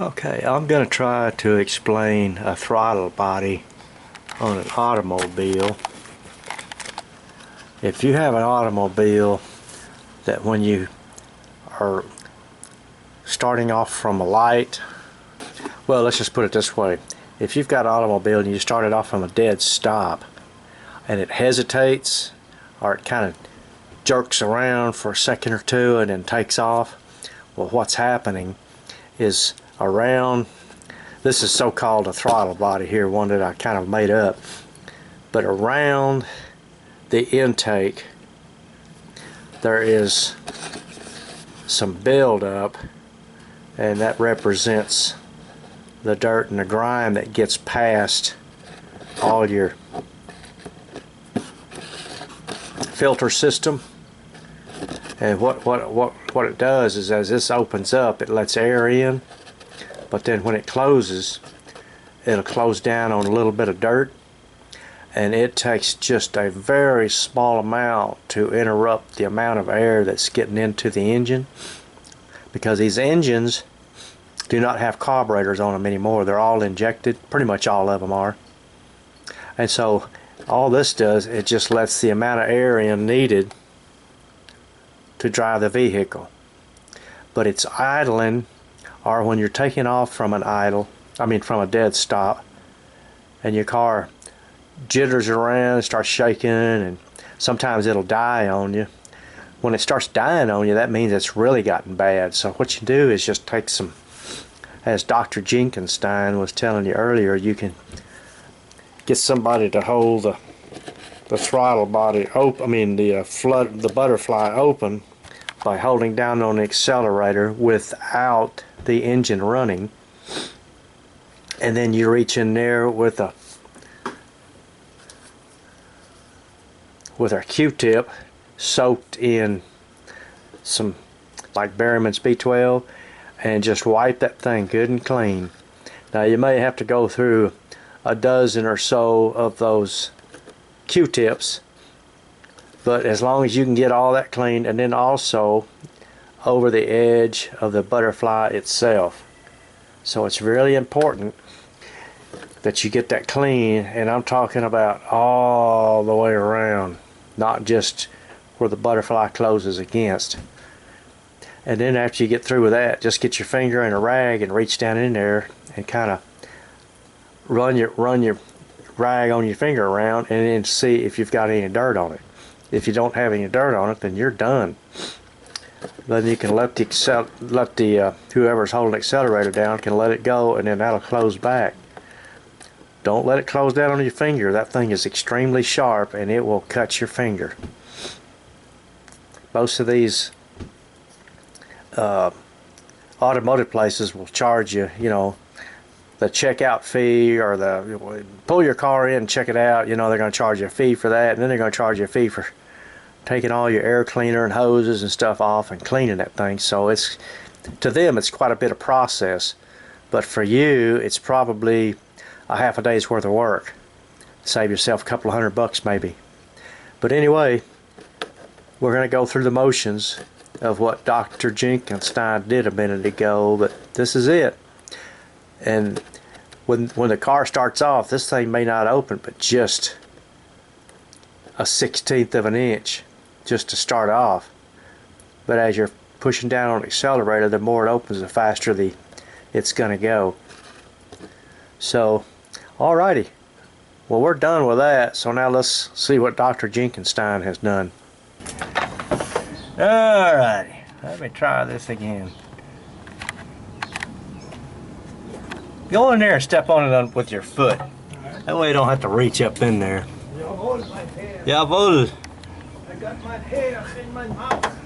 Okay, I'm going to try to explain a throttle body on an automobile. If you have an automobile that when you are starting off from a light, well, let's just put it this way. If you've got an automobile and you started off from a dead stop and it hesitates or it kind of jerks around for a second or two and then takes off, well, what's happening is around, this is so-called a throttle body here, one that I kind of made up, but around the intake there is some buildup, and that represents the dirt and the grime that gets past all your filter system. And what it does is, as this opens up, it lets air in, but then when it closes, it'll close down on a little bit of dirt, and it takes just a very small amount to interrupt the amount of air that's getting into the engine, because these engines do not have carburetors on them anymore. They're all injected, pretty much all of them are. And so all this does, it just lets the amount of air in needed to drive the vehicle. But it's idling, or when you're taking off from an idle, from a dead stop, and your car jitters around, starts shaking, and sometimes it'll die on you. When it starts dying on you, that means it's really gotten bad. So what you do is just take some, as Dr. Jenkinstein was telling you earlier, you can get somebody to hold the throttle body open, the butterfly open, by holding down on the accelerator without the engine running, and then you reach in there with a Q-tip soaked in some like Berryman's B12, and just wipe that thing good and clean. Now you may have to go through a dozen or so of those Q-tips, but as long as you can get all that clean, and then also over the edge of the butterfly itself. So it's really important that you get that clean, and I'm talking about all the way around, not just where the butterfly closes against. And then after you get through with that, just get your finger in a rag and reach down in there and kind of run your rag on your finger around, and then see if you've got any dirt on it. If you don't have any dirt on it, then you're done. Then you can let the whoever's holding the accelerator down can let it go, and then that'll close back. Don't let it close down on your finger. That thing is extremely sharp, and it will cut your finger. Most of these automotive places will charge you, the checkout fee, or the pull your car in and check it out. They're going to charge you a fee for that, and then they're going to charge you a fee for taking all your air cleaner and hoses and stuff off and cleaning that thing. So it's, to them, it's quite a bit of process, but for you it's probably a half a day's worth of work. Save yourself a couple of $100 maybe. But anyway, we're going to go through the motions of what Dr. Jenkinstein did a minute ago, but this is it. And when the car starts off, this thing may not open but just a 1/16 of an inch just to start off. But as you're pushing down on the accelerator, the more it opens, the faster it's going to go. So, alrighty. Well, we're done with that, so now let's see what Dr. Jenkinstein has done. Alrighty, let me try this again. Go in there and step on it with your foot. That way you don't have to reach up in there. Jawohl, mein Herr. Jawohl. I got my hair in my mouth.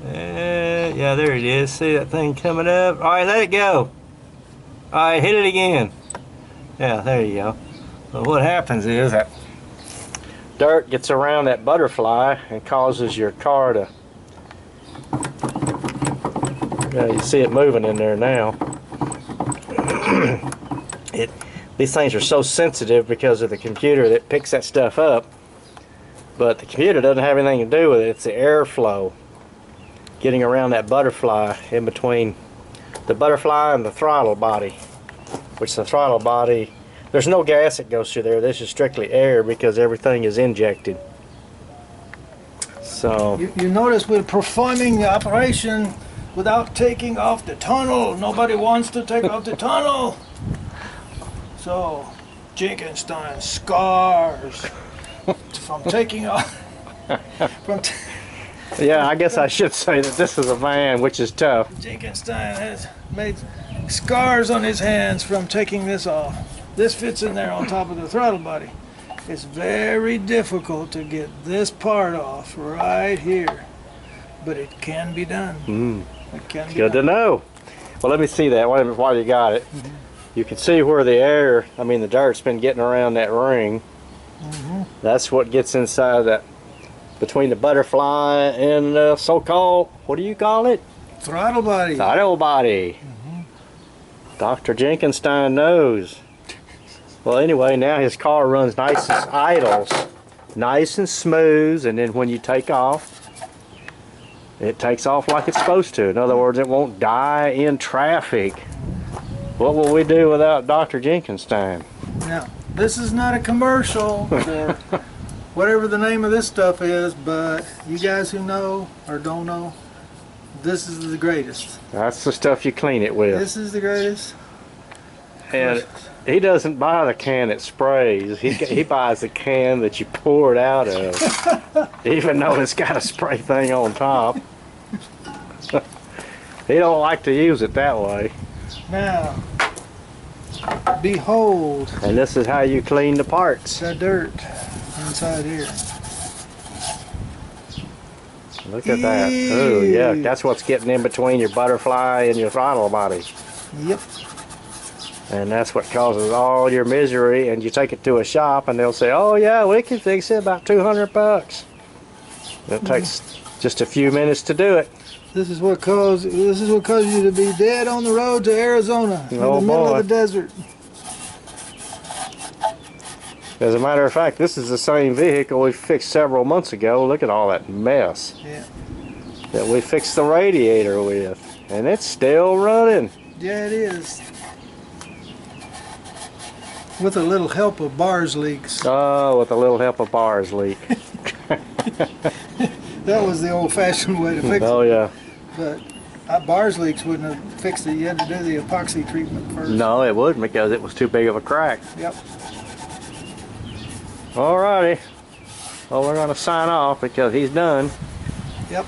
Yeah, there it is. See that thing coming up? Alright, let it go. Alright, hit it again. Yeah, there you go. Well, what happens is that dirt gets around that butterfly and causes your car to... Yeah, you see it moving in there now. These things are so sensitive because of the computer that picks that stuff up, but the computer doesn't have anything to do with it. It's the airflow. getting around that butterfly in between the butterfly and the throttle body, which the throttle body, there's no gas that goes through there. This is strictly air because everything is injected. So You notice we're performing the operation without taking off the tunnel. Nobody wants to take off the tunnel. So, Jenkinstein scars from taking off. yeah, I guess I should say that this is a van, which is tough. Jenkinstein has made scars on his hands from taking this off. This fits in there on top of the throttle body. It's very difficult to get this part off right here, but it can be done. It can be Good to done. know. Well, let me see that while you got it. You can see where the air, I mean the dirt's been getting around that ring. That's what gets inside that, between the butterfly and the so-called, what do you call it? Throttle body. Throttle body. Dr. Jenkinstein knows. Well, anyway, now his car runs nice as idles, nice and smooth, and then when you take off, it takes off like it's supposed to. In other words, it won't die in traffic. What will we do without Dr. Jenkinstein? Now, this is not a commercial for whatever the name of this stuff is, but you guys who know or don't know, this is the greatest. That's the stuff you clean it with. This is the greatest. And he doesn't buy the can that sprays. He buys the can that you pour it out of, even though it's got a spray thing on top. He don't like to use it that way. Now, behold And this is how you clean the parts. the dirt inside here. Look at that. Oh, yeah, that's what's getting in between your butterfly and your throttle body. Yep. And that's what causes all your misery. And you take it to a shop and they'll say, oh yeah, we can fix it, about 200 bucks. It takes just a few minutes to do it. This is what caused you to be dead on the road to Arizona in Oh, the middle boy. of the desert. As a matter of fact, this is the same vehicle we fixed several months ago. Look at all that mess Yeah. that we fixed the radiator with. And it's still running. Yeah, it is. With a little help of bars leaks. Oh, with a little help of bars leak. That was the old-fashioned way to fix Oh it. yeah. But bars leaks wouldn't have fixed it. You had to do the epoxy treatment first. No, it wouldn't because it was too big of a crack. Yep. Alrighty. Well, we're going to sign off because he's done. Yep.